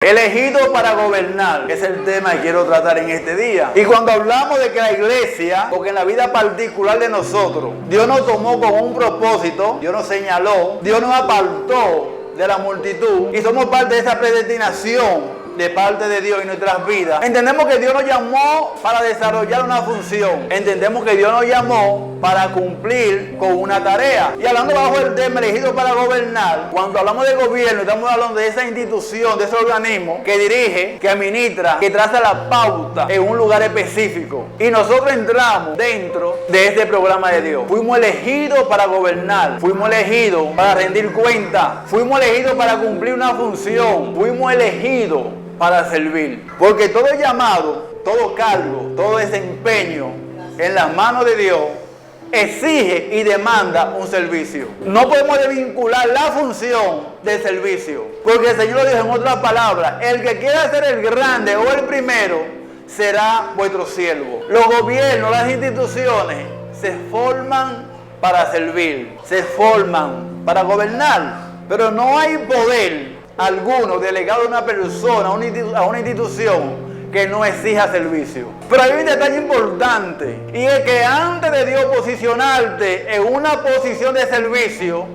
Elegido para gobernar, es el tema que quiero tratar en este día. Y cuando hablamos de que la iglesia, porque en la vida particular de nosotros, Dios nos tomó con un propósito, Dios nos señaló, Dios nos apartó de la multitud y somos parte de esa predestinación de parte de Dios en nuestras vidas. Entendemos que Dios nos llamó para desarrollar una función. Entendemos que Dios nos llamó para cumplir con una tarea. Y hablando bajo el tema elegido para gobernar, cuando hablamos de gobierno, estamos hablando de esa institución, de ese organismo que dirige, que administra, que traza la pauta en un lugar específico. Y nosotros entramos dentro de este programa de Dios. Fuimos elegidos para gobernar, fuimos elegidos para rendir cuenta, fuimos elegidos para cumplir una función, fuimos elegidos para servir. Porque todo llamado, todo cargo, todo desempeño en las manos de Dios exige y demanda un servicio. No podemos desvincular la función del servicio, porque el Señor lo dijo en otras palabras: el que quiera ser el grande o el primero será vuestro siervo. Los gobiernos, las instituciones se forman para servir, se forman para gobernar, pero no hay poder alguno delegado a una persona, a una institución que no exija servicio. Pero hay un detalle importante, y es que antes de Dios posicionarte en una posición de servicio,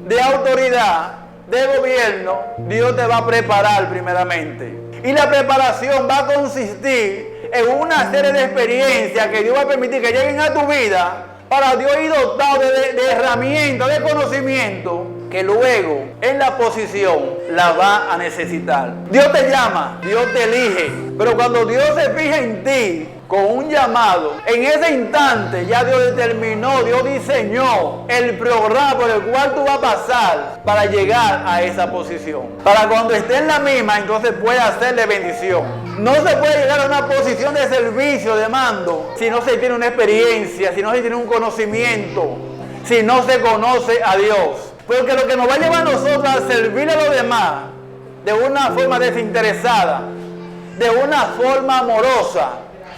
de autoridad, de gobierno, Dios te va a preparar primeramente. Y la preparación va a consistir en una serie de experiencias que Dios va a permitir que lleguen a tu vida, para Dios ir dotado de herramientas, de conocimiento, que luego en la posición la va a necesitar. Dios te llama, Dios te elige, pero cuando Dios se fija en ti con un llamado, en ese instante ya Dios determinó, Dios diseñó el programa por el cual tú vas a pasar para llegar a esa posición. Para cuando esté en la misma, entonces puede hacerle bendición. No se puede llegar a una posición de servicio, de mando, si no se tiene una experiencia, si no se tiene un conocimiento, si no se conoce a Dios. Porque lo que nos va a llevar a nosotros a servir a los demás de una forma desinteresada, de una forma amorosa,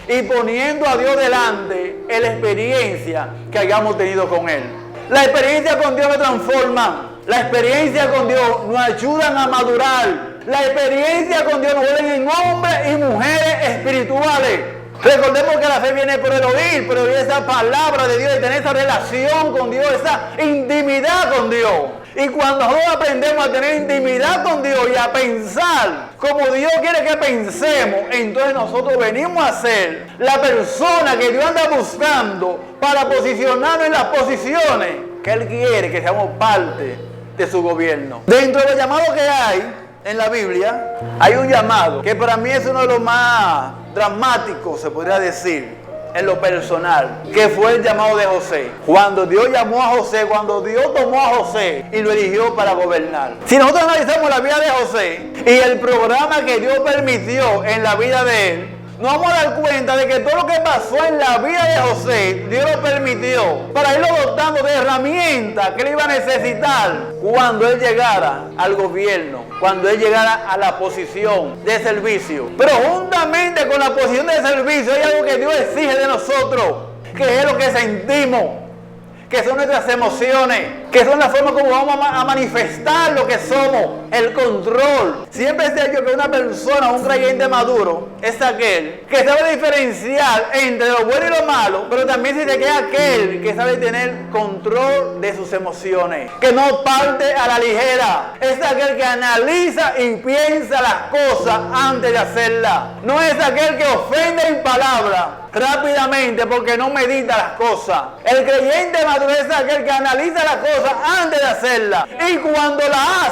y poniendo a Dios delante en la experiencia que hayamos tenido con Él. La experiencia con Dios nos transforma. La experiencia con Dios nos ayudan a madurar. La experiencia con Dios nos vuelven en hombres y mujeres espirituales. Recordemos que la fe viene por el oír, pero esa palabra de Dios, y tener esa relación con Dios, esa intimidad con Dios. Y cuando nosotros aprendemos a tener intimidad con Dios y a pensar como Dios quiere que pensemos, entonces nosotros venimos a ser la persona que Dios anda buscando para posicionarnos en las posiciones que Él quiere que seamos parte de su gobierno. Dentro de los llamados que hay en la Biblia, hay un llamado que para mí es uno de los más dramáticos, se podría decir, en lo personal, que fue el llamado de José. Cuando Dios llamó a José, cuando Dios tomó a José y lo eligió para gobernar. Si nosotros analizamos la vida de José y el programa que Dios permitió en la vida de él, nos vamos a dar cuenta de que todo lo que pasó en la vida de José, Dios lo permitió para irlo dotando de herramientas que él iba a necesitar cuando él llegara al gobierno, cuando él llegara a la posición de servicio. Pero juntamente con la posición de servicio hay algo que Dios exige de nosotros, que es lo que sentimos, que son nuestras emociones, que son la forma como vamos a manifestar lo que somos, el control. Siempre se ha dicho que una persona, un creyente maduro, es aquel que sabe diferenciar entre lo bueno y lo malo, pero también se dice que es aquel que sabe tener control de sus emociones, que no parte a la ligera, es aquel que analiza y piensa las cosas antes de hacerlas. No es aquel que ofende en palabras rápidamente porque no medita las cosas. El creyente maduro es aquel que analiza las cosas antes de hacerlas, y cuando la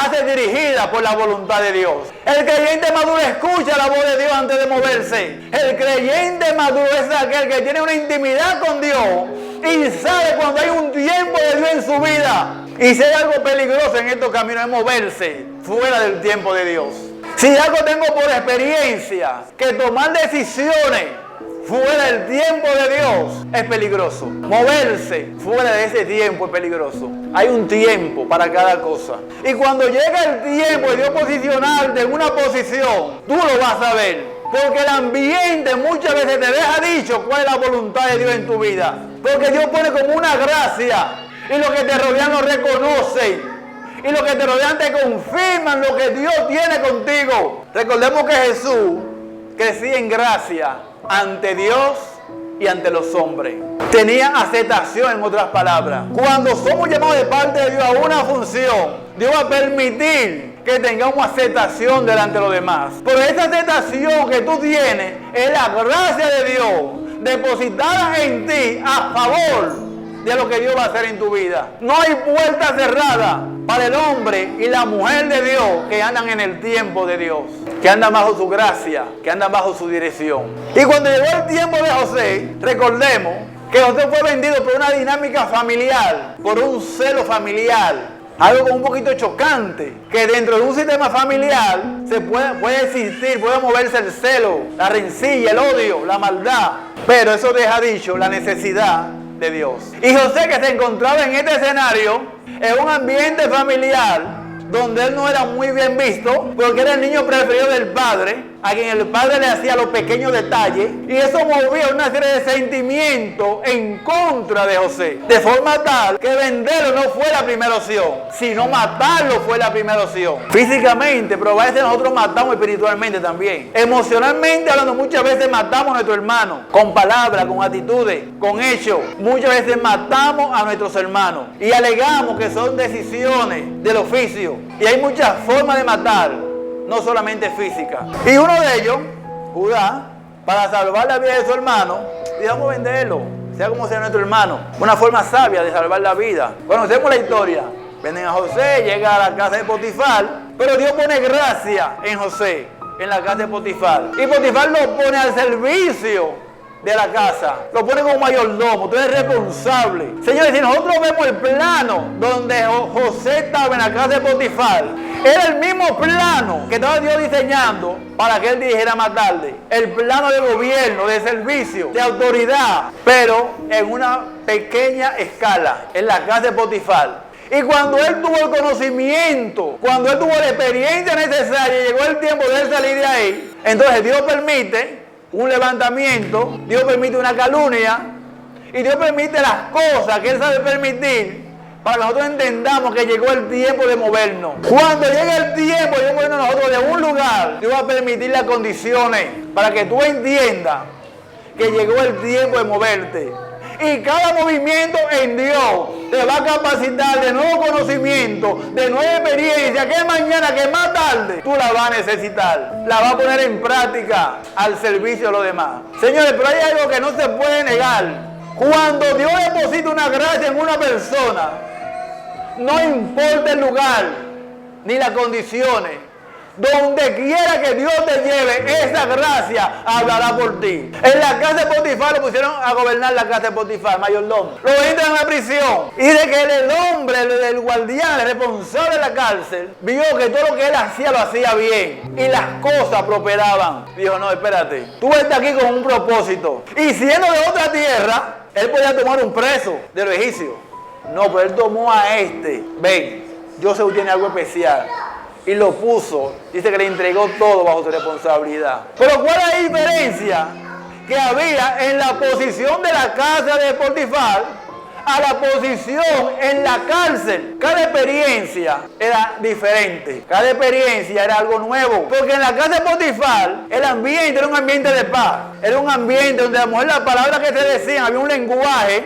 hace dirigida por la voluntad de Dios. El creyente maduro escucha la voz de Dios antes de moverse. El creyente maduro es aquel que tiene una intimidad con Dios y sabe cuando hay un tiempo de Dios en su vida. Y si hay algo peligroso en estos caminos es moverse fuera del tiempo de Dios. Si algo tengo por experiencia, que tomar decisiones fuera del tiempo de Dios es peligroso. Moverse fuera de ese tiempo es peligroso. Hay un tiempo para cada cosa. Y cuando llega el tiempo de Dios posicionarte en una posición, tú lo vas a ver. Porque el ambiente muchas veces te deja dicho cuál es la voluntad de Dios en tu vida. Porque Dios pone como una gracia y los que te rodean lo reconocen. y los que te rodean te confirman lo que Dios tiene contigo. Recordemos que Jesús crecía en gracia ante Dios y ante los hombres. Tenía aceptación, en otras palabras. Cuando somos llamados de parte de Dios a una función, Dios va a permitir que tengamos aceptación delante de los demás. Pero esa aceptación que tú tienes es la gracia de Dios depositada en ti a favor de lo que Dios va a hacer en tu vida. No hay puerta cerrada para el hombre y la mujer de Dios que andan en el tiempo de Dios, que andan bajo su gracia, que andan bajo su dirección. Y cuando llegó el tiempo de José, recordemos que José fue vendido por una dinámica familiar, por un celo familiar. Algo como un poquito chocante, que dentro de un sistema familiar se puede existir, puede moverse el celo, la rencilla, el odio, la maldad. Pero eso deja dicho la necesidad de Dios. Y José, que se encontraba en este escenario, en un ambiente familiar donde él no era muy bien visto, porque era el niño preferido del padre, a quien el padre le hacía los pequeños detalles, y eso movía una serie de sentimientos en contra de José, de forma tal que venderlo no fue la primera opción, sino matarlo fue la primera opción. Físicamente, pero a veces nosotros matamos espiritualmente también. Emocionalmente hablando, muchas veces matamos a nuestro hermano, con palabras, con actitudes, con hechos. Muchas veces matamos a nuestros hermanos y alegamos que son decisiones del oficio. Y hay muchas formas de matar, no solamente física. Y uno de ellos, Judá, para salvar la vida de su hermano, dijo: vamos a venderlo, sea como sea nuestro hermano. Una forma sabia de salvar la vida. Conocemos la historia. Venden a José, llega a la casa de Potifar, pero Dios pone gracia en José, en la casa de Potifar. Y Potifar lo pone al servicio de la casa, lo pone como mayordomo. Tú eres responsable. Señores, si nosotros vemos el plano donde José estaba en la casa de Potifar, era el mismo plano que estaba Dios diseñando para que él dijera más tarde. El plano de gobierno, de servicio, de autoridad, pero en una pequeña escala, en la casa de Potifar. Y cuando él tuvo el conocimiento, cuando él tuvo la experiencia necesaria, llegó el tiempo de él salir de ahí, entonces Dios permite un levantamiento, Dios permite una calumnia, y Dios permite las cosas que Él sabe permitir para que nosotros entendamos que llegó el tiempo de movernos. Cuando llegue el tiempo de movernos nosotros de un lugar, Dios va a permitir las condiciones para que tú entiendas que llegó el tiempo de moverte. Y cada movimiento en Dios te va a capacitar de nuevo conocimiento, de nueva experiencia, que mañana, que más tarde, tú la vas a necesitar. La vas a poner en práctica al servicio de los demás. Señores, pero hay algo que no se puede negar. Cuando Dios deposita una gracia en una persona, no importa el lugar ni las condiciones, donde quiera que Dios te lleve, esa gracia hablará por ti. En la casa de Potifar lo pusieron a gobernar la casa de Potifar, mayordomo. Lo entran a la prisión. Y de que el hombre, el guardián, el responsable de la cárcel, vio que todo lo que él hacía lo hacía bien. Y las cosas prosperaban. Dijo: no, espérate. Tú estás aquí con un propósito. Y siendo de otra tierra, él podía tomar un preso de los egipcios. No, pero él tomó a este. Ven, yo sé que tiene algo especial. Y lo puso, dice que le entregó todo bajo su responsabilidad. Pero ¿cuál es la diferencia que había en la posición de la casa de Potifar a la posición en la cárcel? Cada experiencia era diferente, cada experiencia era algo nuevo. Porque en la casa de Potifar el ambiente era un ambiente de paz, era un ambiente donde a lo mejor las palabras que se decían había un lenguaje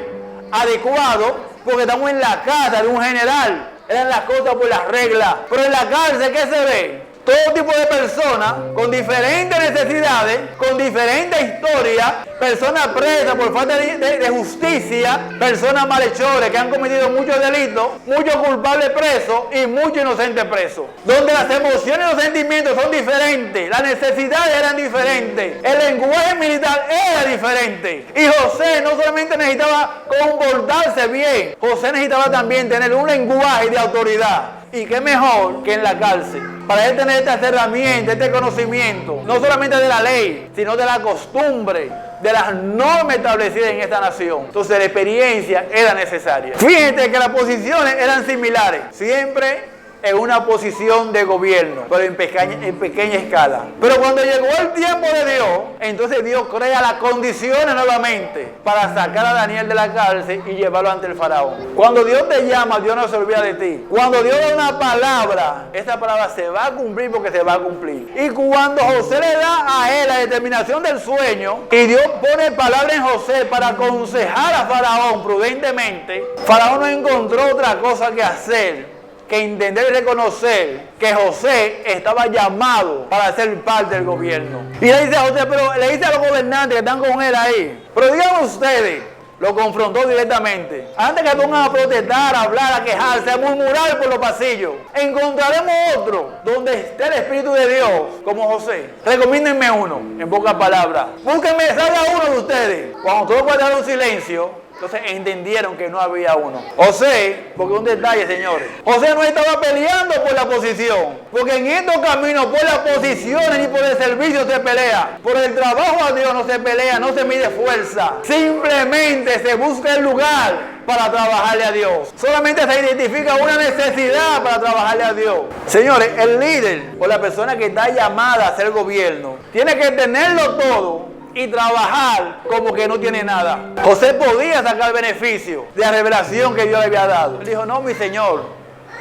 adecuado, porque estamos en la casa de un general. Eran las cosas por las reglas. Pero en la cárcel, ¿qué se ve? Todo tipo de personas con diferentes necesidades, con diferentes historias, personas presas por falta de justicia, personas malhechores que han cometido muchos delitos, muchos culpables presos y muchos inocentes presos. Donde las emociones y los sentimientos son diferentes, las necesidades eran diferentes, el lenguaje militar era diferente. Y José no solamente necesitaba comportarse bien, José necesitaba también tener un lenguaje de autoridad. Y qué mejor que en la cárcel, para él tener estas herramientas, este conocimiento, no solamente de la ley, sino de la costumbre, de las normas establecidas en esta nación. Entonces la experiencia era necesaria. Fíjate que las posiciones eran similares. Siempre en una posición de gobierno, pero en pequeña escala. Pero cuando llegó el tiempo de Dios, entonces Dios crea las condiciones nuevamente para sacar a Daniel de la cárcel y llevarlo ante el faraón. Cuando Dios te llama, Dios no se olvida de ti. Cuando Dios da una palabra, esa palabra se va a cumplir porque se va a cumplir. Y cuando José le da a él la determinación del sueño, y Dios pone palabra en José para aconsejar a Faraón prudentemente, Faraón no encontró otra cosa que hacer que entender y reconocer que José estaba llamado para ser parte del gobierno. Y le dice a José, pero le dice a los gobernantes que están con él ahí, pero digan ustedes, lo confrontó directamente. Antes que pongan a protestar, a hablar, a quejarse, a murmurar por los pasillos, encontraremos otro donde esté el Espíritu de Dios, como José. Recomiéndenme uno, en pocas palabras. Búsquenme, salga uno de ustedes. Cuando todos guardaron silencio, entonces entendieron que no había uno. José, porque un detalle, señores, José no estaba peleando por la posición, porque en estos caminos por las posiciones ni por el servicio se pelea. Por el trabajo a Dios no se pelea, no se mide fuerza. Simplemente se busca el lugar para trabajarle a Dios. Solamente se identifica una necesidad para trabajarle a Dios. Señores, el líder o la persona que está llamada a ser gobierno tiene que tenerlo todo y trabajar como que no tiene nada. José podía sacar beneficio de la revelación que Dios le había dado. Él dijo, no, mi señor,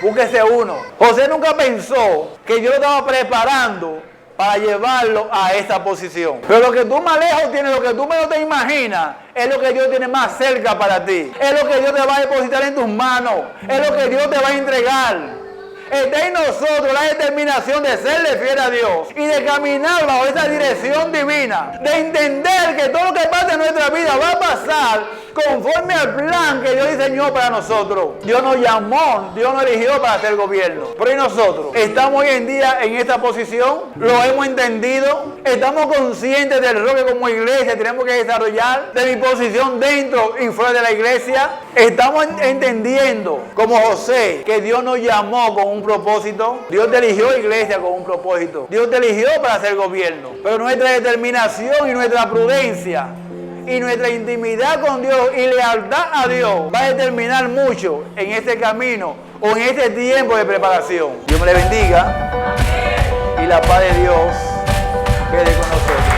búsquese uno. José nunca pensó que Dios lo estaba preparando para llevarlo a esa posición. Pero lo que tú más lejos tienes, lo que tú menos te imaginas, es lo que Dios tiene más cerca para ti. Es lo que Dios te va a depositar en tus manos. Es lo que Dios te va a entregar. Está en nosotros la determinación de serle fiel a Dios y de caminar bajo esa dirección divina, de entender que todo lo que pasa en nuestra vida va a pasar conforme al plan que Dios diseñó para nosotros. Dios nos llamó, Dios nos eligió para hacer gobierno. Pero ¿y nosotros? ¿Estamos hoy en día en esta posición? ¿Lo hemos entendido? ¿Estamos conscientes del rol que como iglesia tenemos que desarrollar? ¿De mi posición dentro y fuera de la iglesia? ¿Estamos entendiendo como José que Dios nos llamó con un propósito? Dios te eligió, iglesia, con un propósito. Dios te eligió para hacer gobierno. Pero nuestra determinación y nuestra prudencia y nuestra intimidad con Dios y lealtad a Dios va a determinar mucho en este camino o en este tiempo de preparación. Dios me le bendiga y la paz de Dios quede con nosotros.